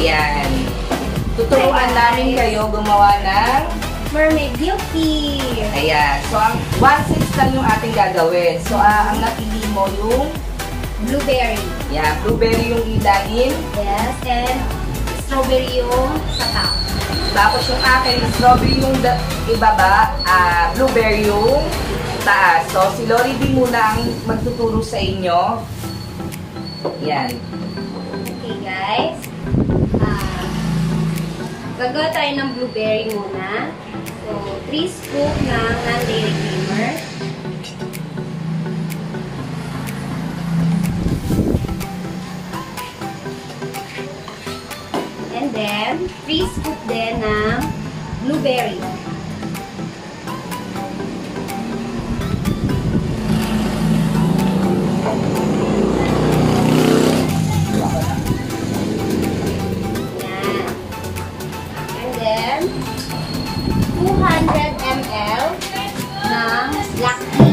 Yan. Tuturuan namin kayo gumawa ng mermaid milk tea. Ayan. So, ang 1/6 lang yung ating gagawin. So, ang napili mo yung Blueberry. yeah, blueberry yung ilalim. Yes, and strawberry yung sa top. Tapos yung akin, strawberry yung ibaba, blueberry yung taas. So, si Lori D muna ang magtuturo sa inyo. Yan. Okay, guys. Gagawa tayo ng blueberry muna. So, 3 scoop ng non-dairy creamer. And then, 3 scoop din ng blueberry. Yan. And then, 200 ml ng black tea.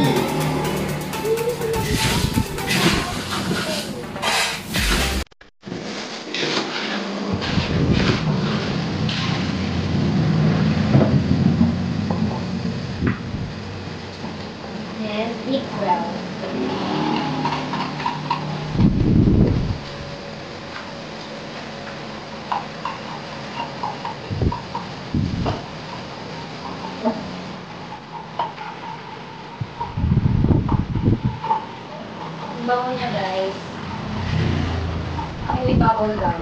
And mix well. Bango niya, guys. May bubble gum.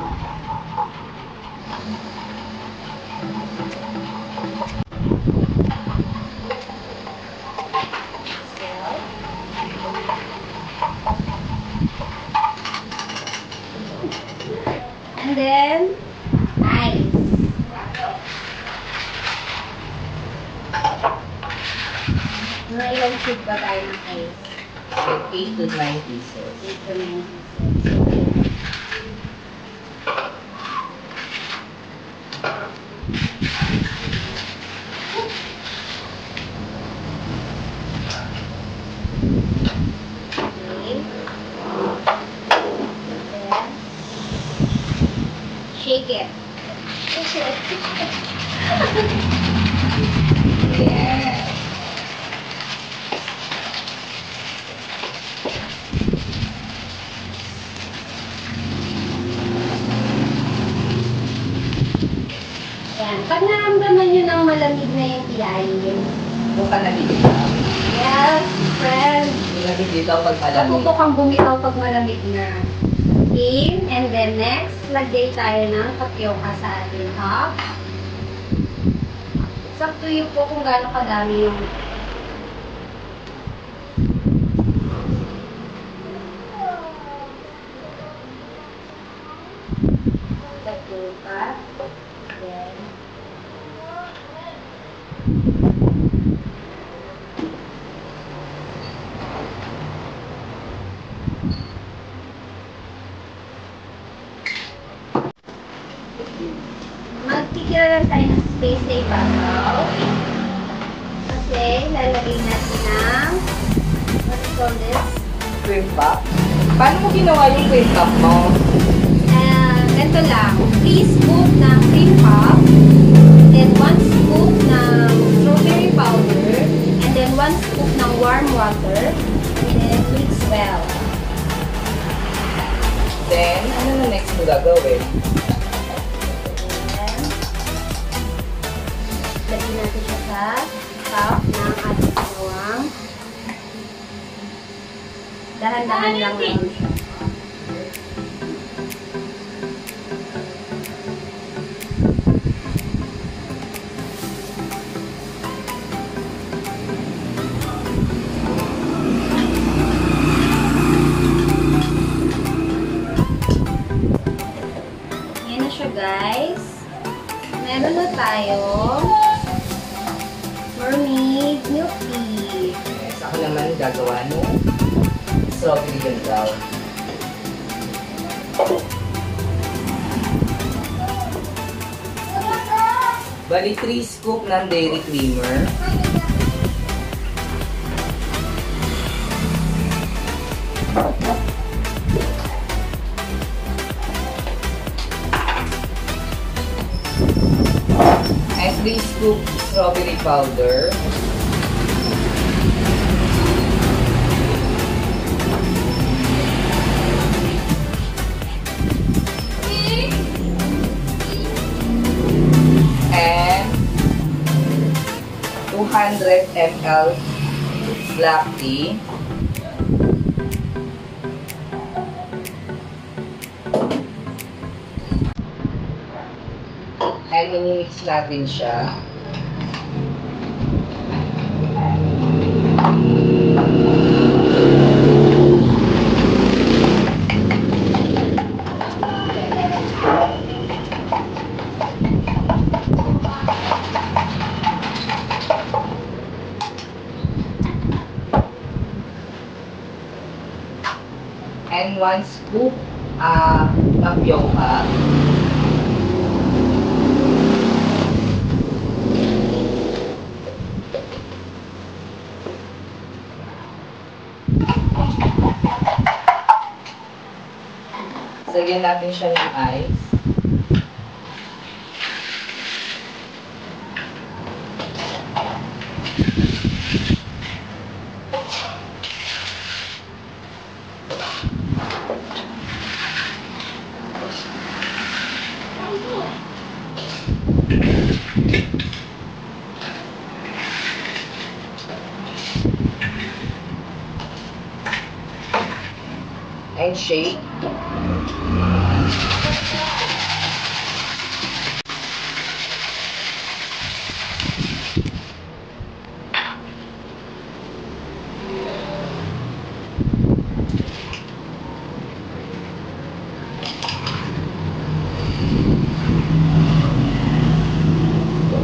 And then, ice. Mga ilang tube ba tayo ng ice? 8 to 9 pieces. 8 to 9 pieces. Okay. Then, shake it. Yes. Yan. Pag naramdaman nyo ng malamig na yung ilalim. Kung ka nabibitaw. Yes, friends. Kung nabibitaw pag malamig. Natuto kang bumitaw pag malamig na. Okay. And then next, lagay tayo ng tapioca sa ating cup. It's up to you po kung gaano kadami yung tapioca. Then, magtitira lang tayo ng space sa ibabaw. Kasi lalagay natin ng what you call this? Cream puff. Paano mo ginawa yung cream puff mo? Ganito lang. 3 scoop ng cream puff, then 1 scoop ng strawberry powder, and then 1 scoop ng warm water, and then mix well. Then, ano na next mo gagawin? Lagyan natin siya sa cup ng ating ginawang. Dahan-dahan lang naman siya. Yan na siya, guys. Meron na tayong mermaid milk tea. Yes, ako naman gagawa no strawberry yung daw. Bali 3 scoop ng dairy creamer. 3 scoop strawberry powder. And 200 ml black tea. And i-mix natin siya. And 1 scoop tapioca. Lagyan natin siya ng ice. And shake.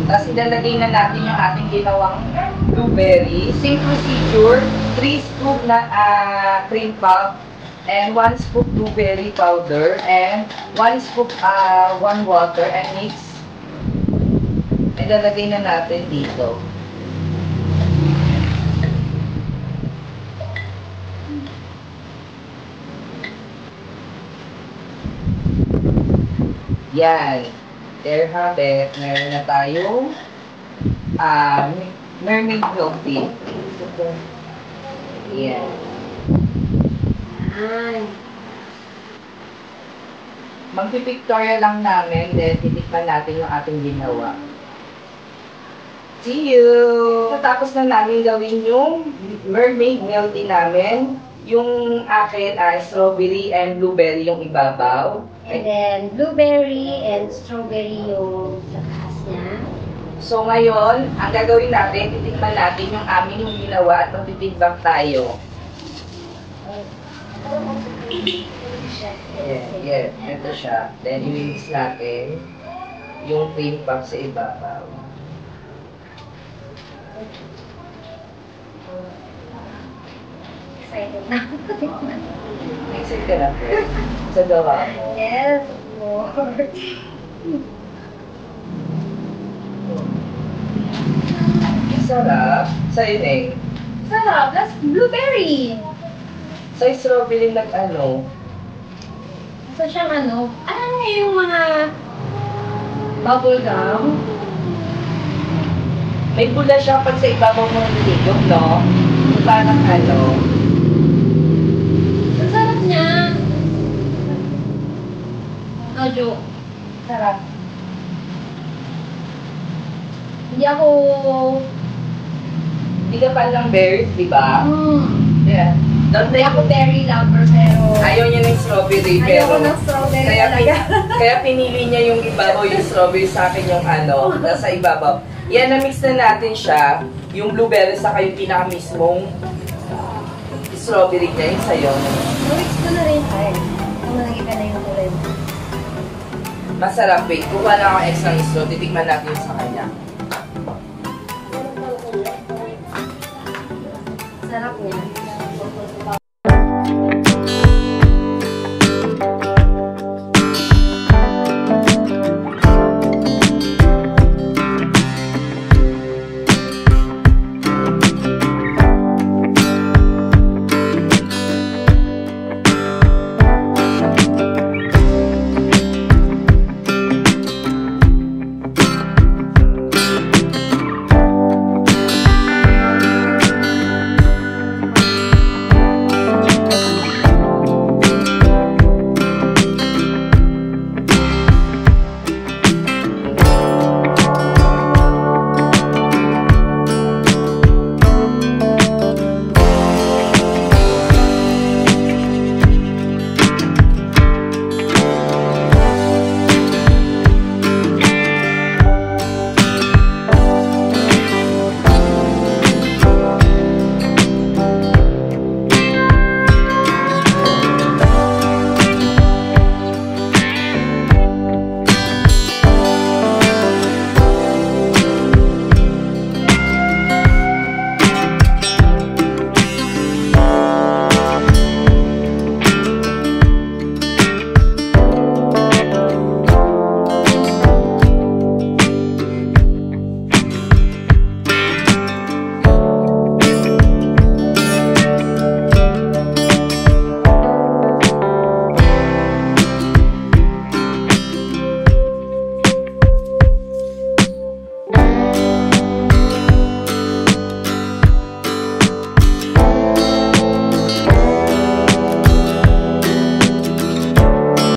Tapos ilalagay na natin yung ating ginawang blueberry. Same procedure, 3 scoop na cream puff and 1 scoop blueberry powder and 1 scoop warm water and mix. Ilalagay na natin dito. Yan. There have it. Meron na tayong mermaid milk tea. Yan. Magpipictorial lang namin, then titikman natin yung ating ginawa. See you! Tapos na namin gawin yung mermaid milk tea namin. Yung akin ay strawberry and blueberry yung ibabaw. And then, blueberry and strawberry yung sa taas niya. So ngayon, ang gagawin natin, titikman natin yung aming yung ginawa at mag-feedback tayo. Yeah, ito siya. Then, i-mix natin yung cream puff sa ibabaw. Excited na. Excited ka na, friend? Sa gawa mo. Yes, Lord. Sarap. Sa'yo, Neng. Sarap. That's blueberry. Sa strawberry nag-ano? So siyang ano yung mga bubble gum? May bula siya pag sa ibabaw mo nililog, no? Parang ano. Ang sarap niya. No joke. Sarap. Hindi ako... Hindi ka pa lang berries, di ba? Yeah. Hindi ako berry lover, pero... Ayaw niya ng strawberry, pero... Ayaw ko ng strawberry talaga. Kaya pinili niya yung ibabaw, yung strawberry sa akin yung ano, nasa ibabaw. Yan, na-mix na natin siya. Yung blueberry saka yung pinaka-mismong strawberry niya, yung sa'yo. Na-mix ko na rin. Ay, malagay ka na yung kulay. Masarap, wait. Kuha na ako extra straw. Titikman natin sa kanya. Sarap niya.